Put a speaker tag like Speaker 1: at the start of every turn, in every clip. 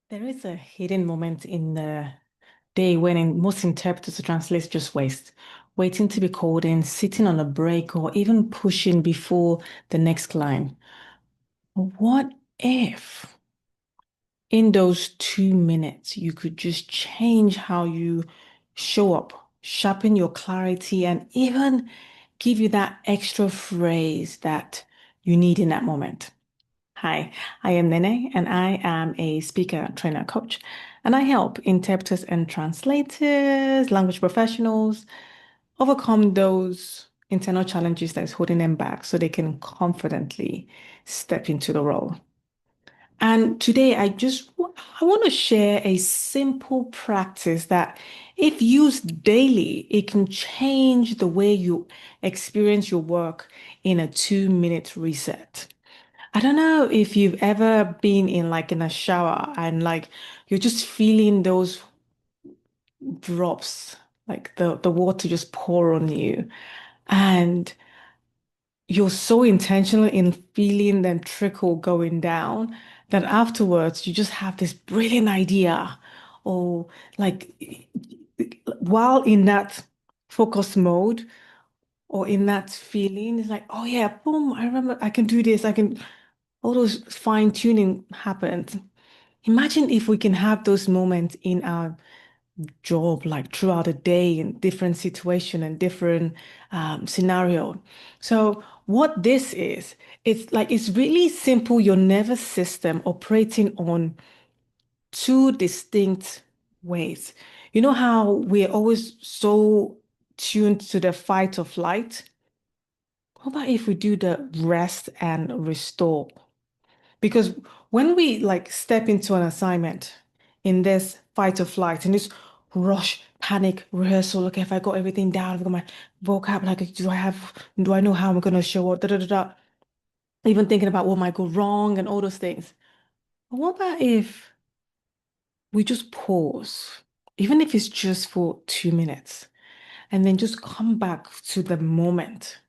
Speaker 1: There is a hidden moment in the day when most interpreters or translators just waiting to be called in, sitting on a break, or even pushing before the next line. What if in those 2 minutes you could just change how you show up, sharpen your clarity, and even give you that extra phrase that you need in that moment? Hi, I am Nene, and I am a speaker trainer coach. And I help interpreters and translators, language professionals overcome those internal challenges that's holding them back so they can confidently step into the role. And today I want to share a simple practice that if used daily, it can change the way you experience your work in a 2-minute reset. I don't know if you've ever been in a shower and you're just feeling those drops, like the water just pour on you. And you're so intentional in feeling them trickle going down that afterwards you just have this brilliant idea. Or like while in that focus mode or in that feeling, it's like, oh yeah, boom, I remember I can do this. I can all those fine tuning happens. Imagine if we can have those moments in our job, like throughout the day in different situation and different scenario. So what this is, it's really simple. Your nervous system operating on two distinct ways. You know how we're always so tuned to the fight or flight? What about if we do the rest and restore? Because when we step into an assignment in this fight or flight, in this rush, panic, rehearsal, okay, if I got everything down, I've got my vocab, do I know how I'm gonna show up, da da da da. Even thinking about what might go wrong and all those things. But what about if we just pause, even if it's just for 2 minutes, and then just come back to the moment?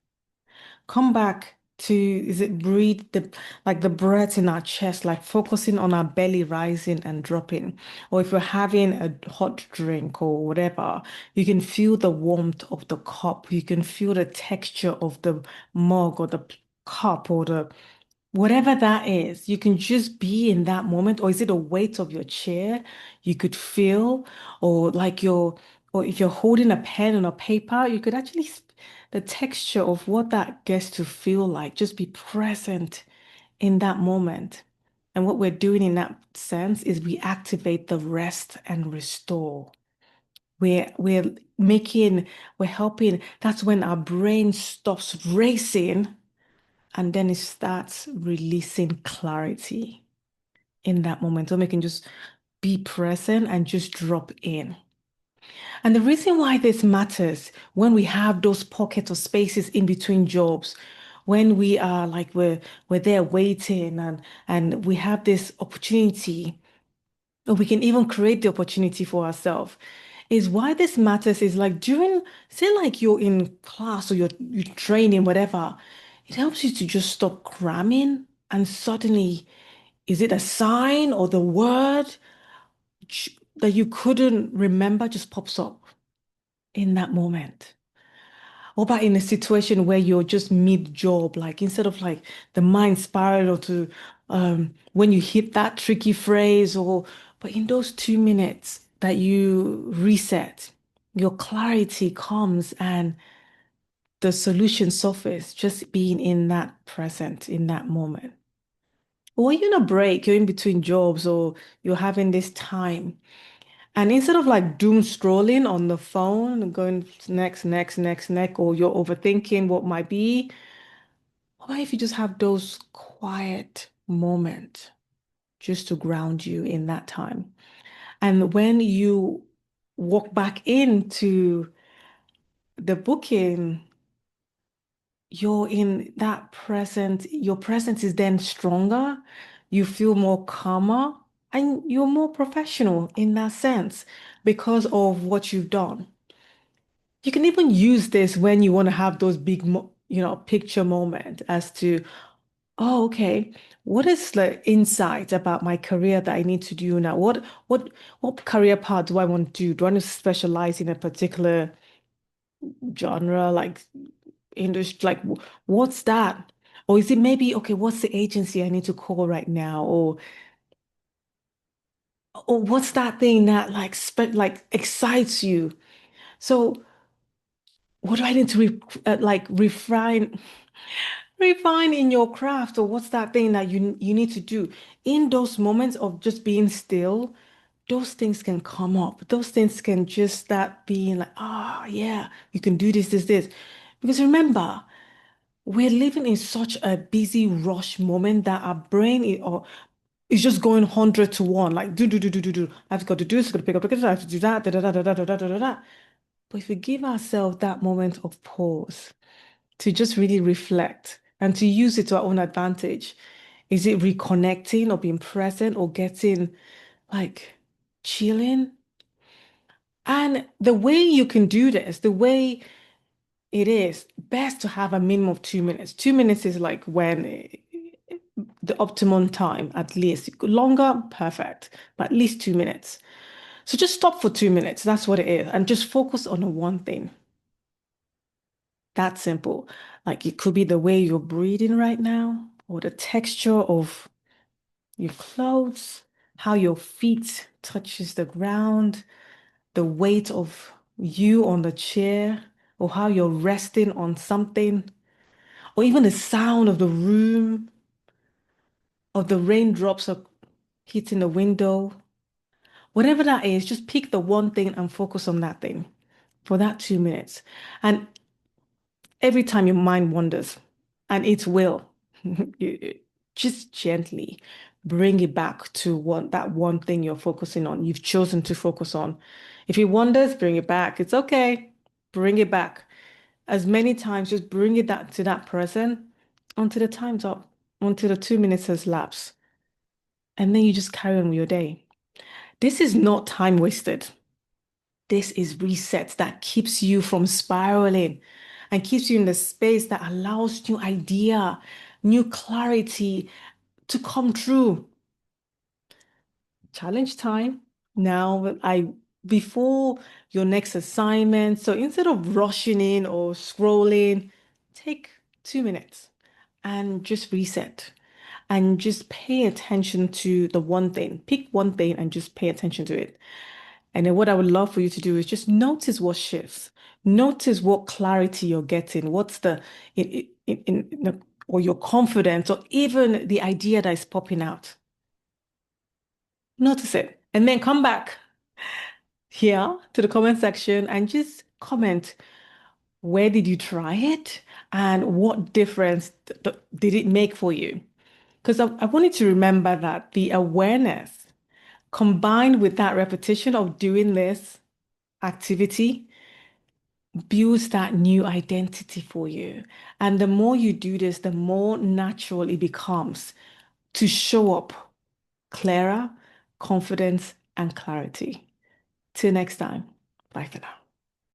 Speaker 1: Come back to, is it breathe the breath in our chest, like focusing on our belly rising and dropping. Or if you're having a hot drink or whatever, you can feel the warmth of the cup. You can feel the texture of the mug or the cup or the whatever that is. You can just be in that moment. Or is it the weight of your chair you could feel? Or or if you're holding a pen and a paper, you could actually the texture of what that gets to feel like. Just be present in that moment. And what we're doing in that sense is we activate the rest and restore. We're making, we're helping. That's when our brain stops racing and then it starts releasing clarity in that moment. So we can just be present and just drop in. And the reason why this matters when we have those pockets of spaces in between jobs, when we are we're there waiting and we have this opportunity, or we can even create the opportunity for ourselves, is why this matters is like during, say like you're in class or you're training, whatever, it helps you to just stop cramming and suddenly is it a sign or the word that you couldn't remember just pops up in that moment? What about in a situation where you're just mid-job, like instead of like the mind spiral to when you hit that tricky phrase or but in those 2 minutes that you reset, your clarity comes and the solution surface just being in that present, in that moment. Or you're in a break, you're in between jobs or you're having this time. And instead of like doom scrolling on the phone and going next, or you're overthinking what might be, why if you just have those quiet moments just to ground you in that time? And when you walk back into the booking, you're in that present, your presence is then stronger, you feel more calmer, and you're more professional in that sense because of what you've done. You can even use this when you want to have those big, picture moment as to, oh, okay. What is the insight about my career that I need to do now? What career path do I want to do? Do I want to specialize in a particular genre, like industry? Like, what's that? Or is it maybe, okay, what's the agency I need to call right now? Or what's that thing that like excites you? So what do I need to like refine in your craft, or what's that thing that you need to do in those moments of just being still? Those things can come up. Those things can just start being like, oh yeah, you can do this. Because remember, we're living in such a busy rush moment that our brain is just going 100 to 1, like do. I've got to do this, I've got to pick up, I have to do that, da. But if we give ourselves that moment of pause to just really reflect and to use it to our own advantage, is it reconnecting or being present or getting like chilling? And the way you can do this, the way it is best to have a minimum of 2 minutes. 2 minutes is like when the optimum time, at least. Longer, perfect, but at least 2 minutes. So just stop for 2 minutes. That's what it is. And just focus on the one thing. That simple. Like it could be the way you're breathing right now, or the texture of your clothes, how your feet touches the ground, the weight of you on the chair, or how you're resting on something, or even the sound of the room, of the raindrops hitting the window. Whatever that is, just pick the one thing and focus on that thing for that 2 minutes. And every time your mind wanders, and it will, just gently bring it back to that one thing you're focusing on, you've chosen to focus on. If it wanders, bring it back. It's okay. Bring it back. As many times, just bring it that to that person until the time's up, until the 2 minutes has lapsed. And then you just carry on with your day. This is not time wasted. This is reset that keeps you from spiraling and keeps you in the space that allows new idea, new clarity to come true. Challenge time. Now, before your next assignment, so instead of rushing in or scrolling, take 2 minutes and just reset and just pay attention to the one thing. Pick one thing and just pay attention to it. And then what I would love for you to do is just notice what shifts. Notice what clarity you're getting. What's the or your confidence, or even the idea that is popping out. Notice it. And then come back here to the comment section and just comment, where did you try it? And what difference did it make for you? Because I wanted to remember that the awareness combined with that repetition of doing this activity builds that new identity for you. And the more you do this, the more natural it becomes to show up clearer, confidence, and clarity. Till next time. Bye for now.